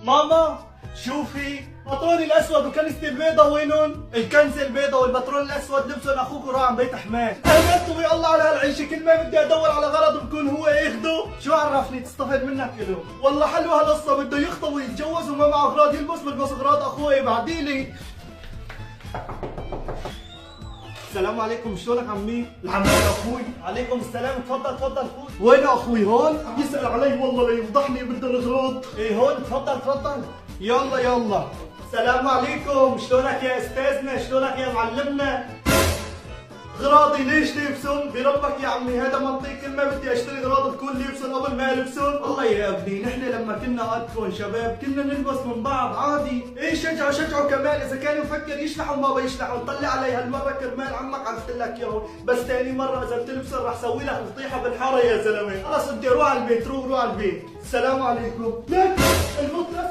ماما شوفي، بطروني الاسود وكنزتي البيضة وينهم؟ الكنزة البيضة والبطرون الاسود لبسهم اخوك وراح عن بيت حماه. انا طوي الله على هالعيشة، كل ما بدي ادور على غرض بكون هو ياخده. شو عرفني تصطفل منك له؟ والله حلوة هالقصة، بده يخطب ويتجوز وما معه اغراض يلبس، بلبس اغراض اخوي بعديلي. السلام عليكم، شلونك عمي؟ الحمد لله اخوي. عليكم السلام، تفضل تفضل فوت. وين اخوي؟ هون؟ عم يسأل علي والله ليفضحني، بده الاغراض. ايه هون، تفضل تفضل. يلا يلا. السلام عليكم، شلونك يا استاذنا؟ شلونك يا معلمنا؟ اغراضي ليش لبسهم؟ بربك يا عمي هذا منطق، كل ما بدي اشتري اغراض بكون لبسهم قبل ما البسهم. والله يا ابني نحن لما كنا قدكم شباب كنا نلبس من بعض عادي. ايه شجعوا شجعوا كمان، اذا كان يفكر يشلح وما بيشلح ونطلع علي هالمره كرمال عمك عرفت لك اياهم، بس ثاني مره اذا بتلبسهم رح سوي لك فضيحه بالحاره يا زلمه. خلص بدي اروح على البيت، روح على البيت. السلام عليكم. لك المطرف